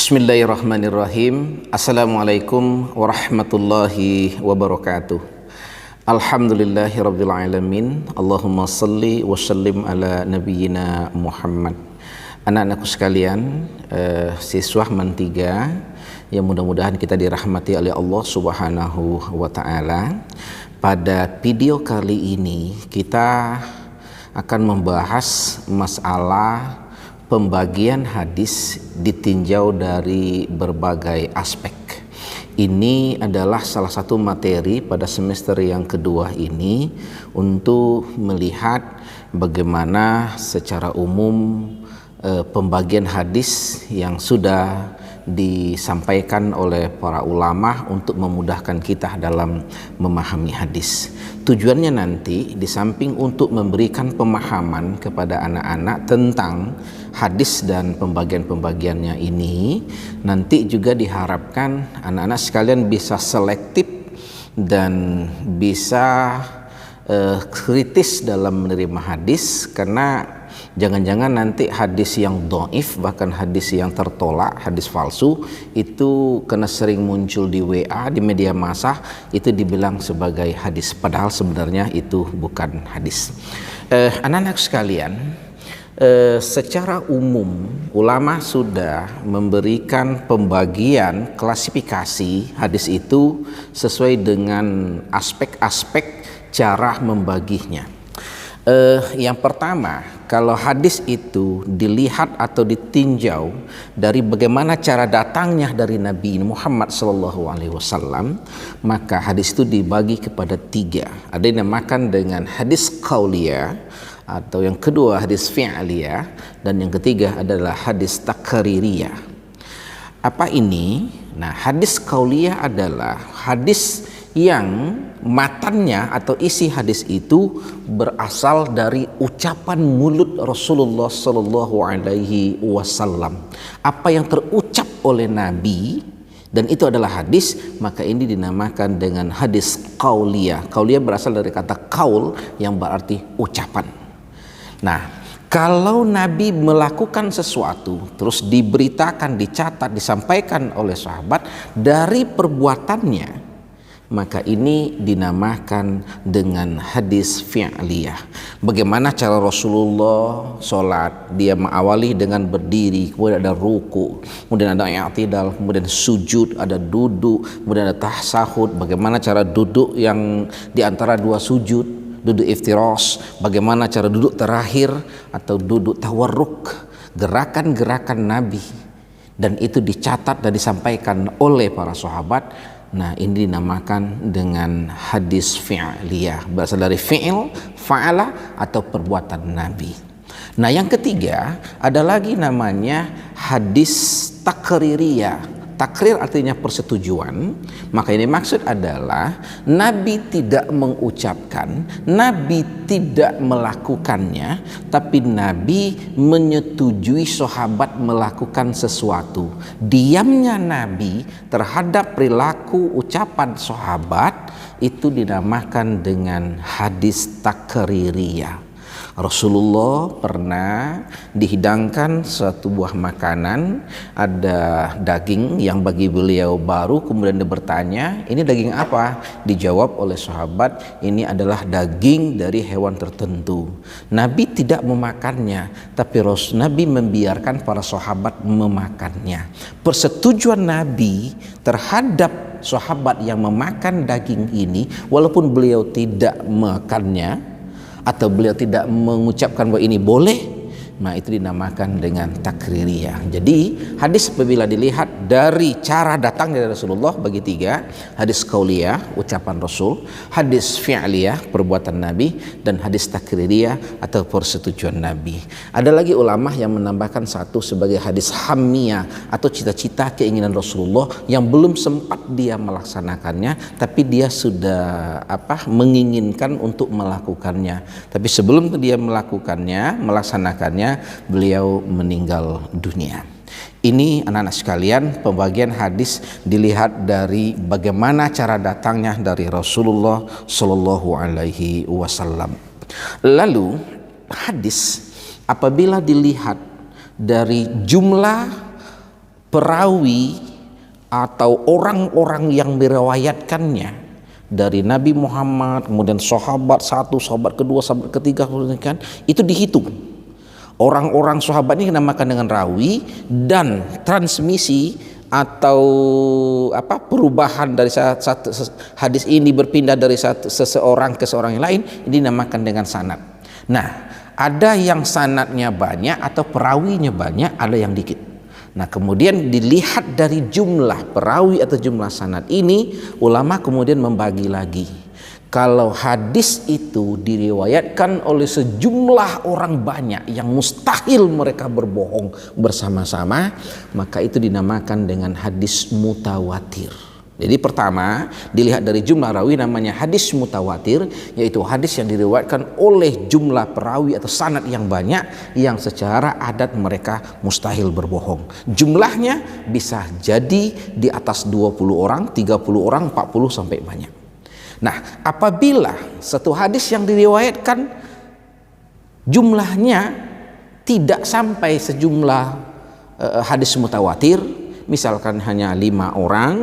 Bismillahirrahmanirrahim. Assalamualaikum warahmatullahi wabarakatuh. Alhamdulillahirabbil alamin. Allahumma salli wa sallim ala nabiyyina Muhammad. Anak-anakku sekalian, siswa MAN 3 yang mudah-mudahan kita dirahmati oleh Allah Subhanahu wa taala. Pada video kali ini kita akan membahas masalah pembagian hadis ditinjau dari berbagai aspek. Ini adalah salah satu materi pada semester yang kedua ini untuk melihat bagaimana secara umum pembagian hadis yang sudah disampaikan oleh para ulama untuk memudahkan kita dalam memahami hadis. Tujuannya nanti di samping untuk memberikan pemahaman kepada anak-anak tentang hadis dan pembagian-pembagiannya ini, nanti juga diharapkan anak-anak sekalian bisa selektif dan bisa kritis dalam menerima hadis, karena jangan-jangan nanti hadis yang dhaif, bahkan hadis yang tertolak, hadis palsu itu karena sering muncul di WA, di media massa, itu dibilang sebagai hadis, padahal sebenarnya itu bukan hadis. Anak-anak sekalian, secara umum ulama sudah memberikan pembagian klasifikasi hadis itu sesuai dengan aspek-aspek cara membaginya. Yang pertama, kalau hadis itu dilihat atau ditinjau dari bagaimana cara datangnya dari Nabi Muhammad SAW, maka hadis itu dibagi kepada 3. Ada yang dinamakan dengan hadis qauliyah, atau yang kedua hadis fi'liyah, dan yang ketiga adalah hadis takririyah. Apa ini? Nah, hadis qauliyah adalah hadis yang matannya atau isi hadis itu berasal dari ucapan mulut Rasulullah Sallallahu Alaihi Wasallam. Apa yang terucap oleh Nabi dan itu adalah hadis, maka ini dinamakan dengan hadis qauliyah. Qauliyah berasal dari kata qaul yang berarti ucapan. Nah, kalau Nabi melakukan sesuatu terus diberitakan, dicatat, disampaikan oleh sahabat dari perbuatannya, maka ini dinamakan dengan hadis fi'liyah. Bagaimana cara Rasulullah sholat, dia mengawali dengan berdiri, kemudian ada ruku, kemudian ada i'tidal, kemudian sujud, ada duduk, kemudian ada tahsahud. Bagaimana cara duduk yang di antara dua sujud, duduk iftiras, bagaimana cara duduk terakhir atau duduk tawarruk, gerakan-gerakan Nabi, dan itu dicatat dan disampaikan oleh para sahabat. Nah, ini dinamakan dengan hadis fi'liyah, berasal dari fi'il, fa'ala, atau perbuatan Nabi. Nah, yang ketiga ada lagi namanya hadis takririyah. Takrir artinya persetujuan. Maka ini maksud adalah Nabi tidak mengucapkan, Nabi tidak melakukannya, tapi Nabi menyetujui sahabat melakukan sesuatu. Diamnya Nabi terhadap perilaku ucapan sahabat itu dinamakan dengan hadis takririyah. Rasulullah pernah dihidangkan satu buah makanan, ada daging yang bagi beliau baru, kemudian dia bertanya, ini daging apa? Dijawab oleh sahabat, ini adalah daging dari hewan tertentu. Nabi tidak memakannya, tapi Nabi membiarkan para sahabat memakannya. Persetujuan Nabi terhadap sahabat yang memakan daging ini, walaupun beliau tidak makannya atau beliau tidak mengucapkan bahwa ini boleh, nah itu dinamakan dengan takririyah. Jadi hadis apabila dilihat dari cara datang dari Rasulullah bagi 3, hadis qauliyah, ucapan Rasul, hadis fi'liyah, perbuatan Nabi, dan hadis takririyah atau persetujuan Nabi. Ada lagi ulama yang menambahkan satu sebagai hadis hammiyah atau cita-cita keinginan Rasulullah yang belum sempat dia melaksanakannya, tapi dia sudah menginginkan untuk melakukannya. Tapi sebelum dia melaksanakannya, beliau meninggal dunia. Ini anak-anak sekalian, pembagian hadis dilihat dari bagaimana cara datangnya dari Rasulullah Shallallahu Alaihi Wasallam. Lalu hadis apabila dilihat dari jumlah perawi atau orang-orang yang meriwayatkannya dari Nabi Muhammad, kemudian sahabat satu, sahabat kedua, sahabat ketiga, kan itu dihitung. Orang-orang sahabat ini dinamakan dengan rawi, dan transmisi atau perubahan dari satu hadis ini berpindah dari seseorang ke seorang yang lain, ini dinamakan dengan sanad. Nah, ada yang sanadnya banyak atau perawinya banyak, ada yang dikit. Nah, kemudian dilihat dari jumlah perawi atau jumlah sanad ini, ulama kemudian membagi lagi. Kalau hadis itu diriwayatkan oleh sejumlah orang banyak yang mustahil mereka berbohong bersama-sama, maka itu dinamakan dengan hadis mutawatir. Jadi pertama dilihat dari jumlah rawi, namanya hadis mutawatir, yaitu hadis yang diriwayatkan oleh jumlah perawi atau sanad yang banyak yang secara adat mereka mustahil berbohong. Jumlahnya bisa jadi di atas 20 orang, 30 orang, 40 sampai banyak. Nah, apabila satu hadis yang diriwayatkan jumlahnya tidak sampai sejumlah hadis mutawatir, misalkan hanya 5 orang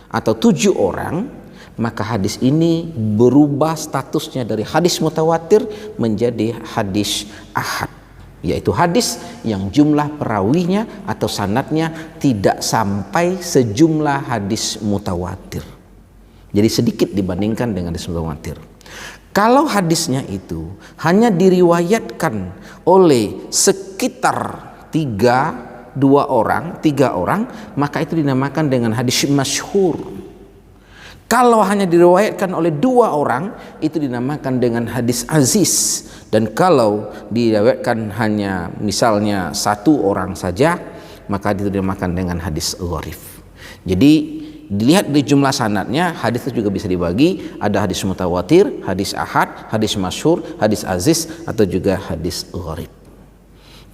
atau 7 orang, maka hadis ini berubah statusnya dari hadis mutawatir menjadi hadis ahad, yaitu hadis yang jumlah perawinya atau sanadnya tidak sampai sejumlah hadis mutawatir. Jadi sedikit dibandingkan dengan hadis mutawatir. Kalau hadisnya itu hanya diriwayatkan oleh sekitar 3 orang, maka itu dinamakan dengan hadis masyhur. Kalau hanya diriwayatkan oleh 2 orang, itu dinamakan dengan hadis aziz. Dan kalau diriwayatkan hanya misalnya 1 orang saja, maka itu dinamakan dengan hadis gharib. Jadi dilihat dari jumlah sanadnya, hadis itu juga bisa dibagi, ada hadis mutawatir, hadis ahad, hadis masyhur, hadis aziz, atau juga hadis gharib.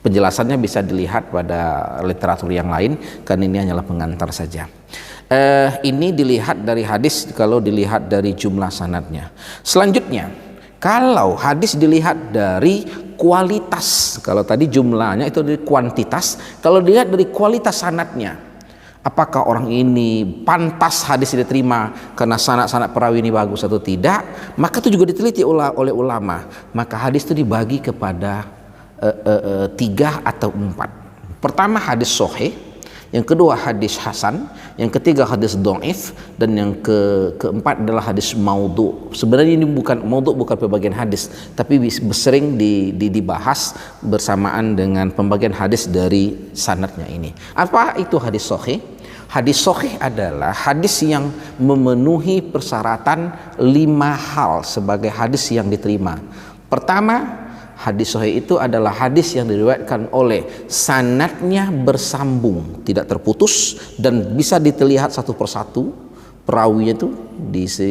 Penjelasannya bisa dilihat pada literatur yang lain, karena ini hanyalah pengantar saja. Ini dilihat dari hadis, kalau dilihat dari jumlah sanadnya. Selanjutnya, kalau hadis dilihat dari kualitas, kalau tadi jumlahnya itu dari kuantitas, kalau dilihat dari kualitas sanadnya, apakah orang ini pantas hadis diterima karena sanad perawi ini bagus atau tidak, maka itu juga diteliti oleh ulama. Maka hadis itu dibagi kepada 3 atau 4. Pertama hadis sahih, yang kedua hadis hasan, yang ketiga hadis dhaif, dan yang keempat adalah hadis maudhu. Sebenarnya ini maudhu bukan pembagian hadis, tapi sering dibahas bersamaan dengan pembagian hadis dari sanadnya ini. Apa itu hadis sahih? Hadis sahih adalah hadis yang memenuhi persyaratan 5 hal sebagai hadis yang diterima. Pertama, hadis sahih itu adalah hadis yang diriwayatkan oleh sanadnya bersambung, tidak terputus, dan bisa dilihat satu persatu perawinya itu,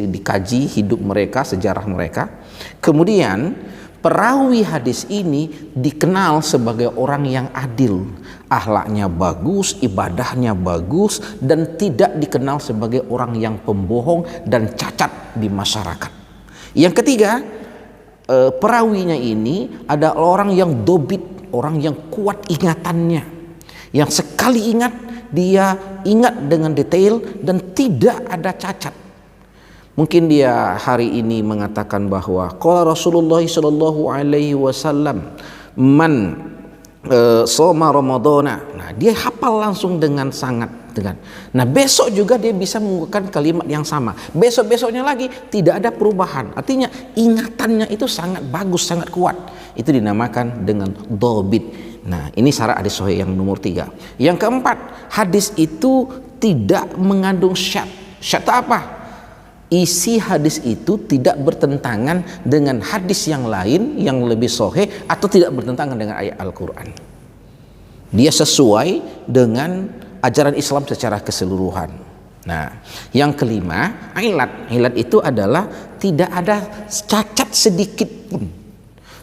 dikaji hidup mereka, sejarah mereka. Kemudian perawi hadis ini dikenal sebagai orang yang adil, akhlaknya bagus, ibadahnya bagus, dan tidak dikenal sebagai orang yang pembohong dan cacat di masyarakat. Yang ketiga, perawinya ini ada orang yang dobit, orang yang kuat ingatannya, yang sekali ingat dia ingat dengan detail dan tidak ada cacat. Mungkin dia hari ini mengatakan bahwa qala Rasulullah sallallahu alaihi wasallam man shoma ramadhana. Nah, dia hafal langsung dengan sangat. Nah, besok juga dia bisa menggunakan kalimat yang sama. Besok-besoknya lagi tidak ada perubahan. Artinya ingatannya itu sangat bagus, sangat kuat. Itu dinamakan dengan dobit. Nah, ini syarat hadis sahih yang nomor 3. Yang keempat, hadis itu tidak mengandung syad. Syad apa? Isi hadis itu tidak bertentangan dengan hadis yang lain yang lebih sahih, atau tidak bertentangan dengan ayat Al-Quran. Dia sesuai dengan ajaran Islam secara keseluruhan. Nah, yang kelima, ilat itu adalah tidak ada cacat sedikit pun.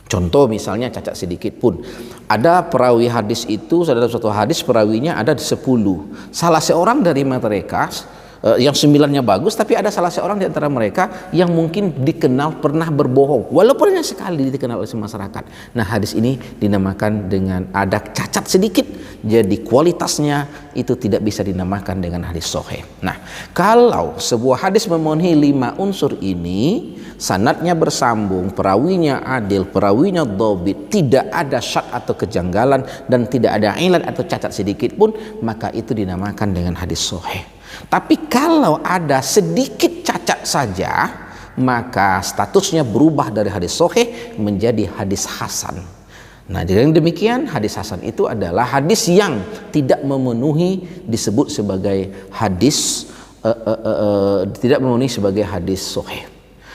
Contoh misalnya cacat sedikit pun. Ada perawi hadis itu, dalam suatu hadis perawinya ada 10. Salah seorang dari mereka yang 9-nya bagus, tapi ada salah seorang di antara mereka yang mungkin dikenal pernah berbohong, walaupun hanya sekali dikenal oleh masyarakat. Nah, hadis ini dinamakan dengan ada cacat sedikit, jadi kualitasnya itu tidak bisa dinamakan dengan hadis sahih. Nah, kalau sebuah hadis memenuhi 5 unsur ini, sanadnya bersambung, perawinya adil, perawinya dhabit, tidak ada syak atau kejanggalan, dan tidak ada ilat atau cacat sedikit pun, maka itu dinamakan dengan hadis sahih. Tapi kalau ada sedikit cacat saja, maka statusnya berubah dari hadis sahih menjadi hadis hasan. Nah, dengan demikian hadis hasan itu adalah hadis yang tidak memenuhi disebut sebagai hadis tidak memenuhi sebagai hadis sahih.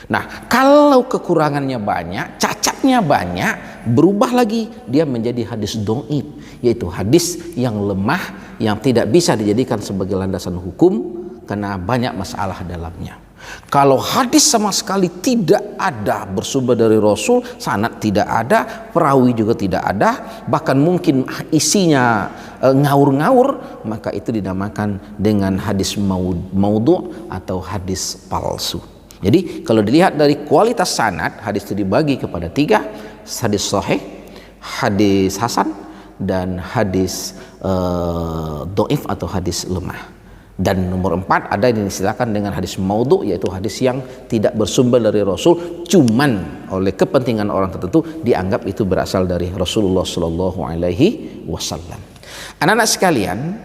Nah, kalau kekurangannya banyak, cacatnya banyak, berubah lagi dia menjadi hadis dhaif, yaitu hadis yang lemah, yang tidak bisa dijadikan sebagai landasan hukum karena banyak masalah dalamnya. Kalau hadis sama sekali tidak ada bersumber dari Rasul, sanad tidak ada, perawi juga tidak ada, bahkan mungkin isinya ngawur-ngawur, maka itu dinamakan dengan hadis maudhu' atau hadis palsu. Jadi kalau dilihat dari kualitas sanad, hadis itu dibagi kepada 3, hadis sahih, hadis hasan, dan hadis dhaif atau hadis lemah. Dan nomor 4 ada yang disebutkan dengan hadis maudhu', yaitu hadis yang tidak bersumber dari Rasul, cuman oleh kepentingan orang tertentu dianggap itu berasal dari Rasulullah Shallallahu Alaihi Wasallam. Anak-anak sekalian,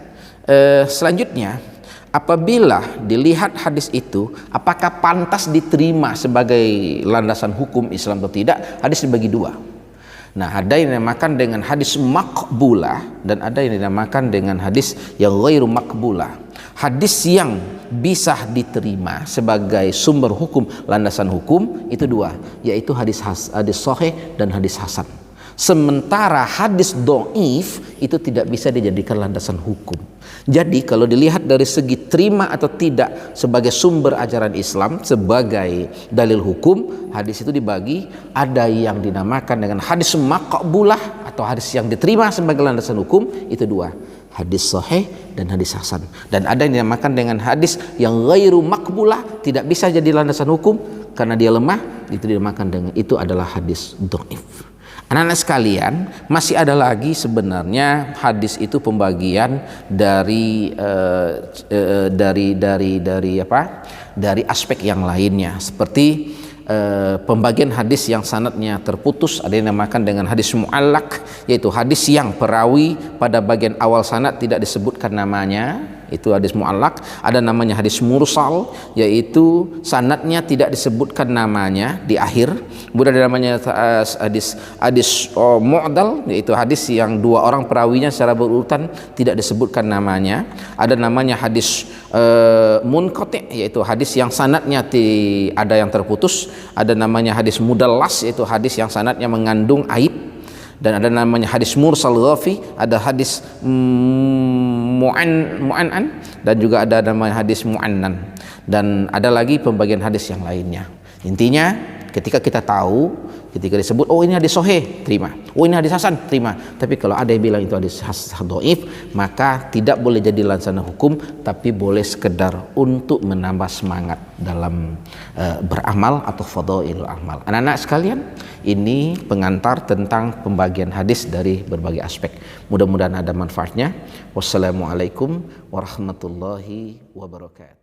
selanjutnya apabila dilihat hadis itu apakah pantas diterima sebagai landasan hukum Islam atau tidak, hadis dibagi 2. Nah, ada yang dinamakan dengan hadis maqbulah dan ada yang dinamakan dengan hadis yang ghairu maqbulah. Hadis yang bisa diterima sebagai sumber hukum, landasan hukum, itu 2, yaitu hadis sahih dan hadis hasan. Sementara hadis dhaif itu tidak bisa dijadikan landasan hukum. Jadi kalau dilihat dari segi terima atau tidak sebagai sumber ajaran Islam, sebagai dalil hukum, hadis itu dibagi, ada yang dinamakan dengan hadis maqbulah atau hadis yang diterima sebagai landasan hukum, itu 2, hadis sahih dan hadis hasan. Dan ada yang dinamakan dengan hadis yang ghairu maqbulah, tidak bisa jadi landasan hukum karena dia lemah, itu dinamakan dengan, itu adalah hadis dhaif. Anak-anak sekalian, masih ada lagi sebenarnya hadis itu pembagian dari aspek yang lainnya, seperti pembagian hadis yang sanadnya terputus, ada yang dinamakan dengan hadis mu'allaq, yaitu hadis yang perawi pada bagian awal sanad tidak disebutkan namanya, itu hadis mu'allaq. Ada namanya hadis mursal, yaitu sanadnya tidak disebutkan namanya di akhir. Kemudian ada namanya hadis mu'dal, yaitu hadis yang 2 orang perawinya secara berurutan tidak disebutkan namanya. Ada namanya hadis munqati', yaitu hadis yang sanadnya ada yang terputus. Ada namanya hadis mudallas, yaitu hadis yang sanadnya mengandung aib. Dan ada namanya hadis mursal ghafi, ada hadis mu'annan, dan juga ada namanya hadis mu'annan, dan ada lagi pembagian hadis yang lainnya. Intinya ketika kita tahu, ketika disebut oh ini hadis sahih, terima, oh ini hadis hasan, terima. Tapi kalau ada yang bilang itu hadis dhaif, maka tidak boleh jadi landasan hukum, tapi boleh sekedar untuk menambah semangat dalam beramal atau fadhailul amal. Anak-anak sekalian, ini pengantar tentang pembagian hadis dari berbagai aspek. Mudah-mudahan ada manfaatnya. Wassalamualaikum warahmatullahi wabarakatuh.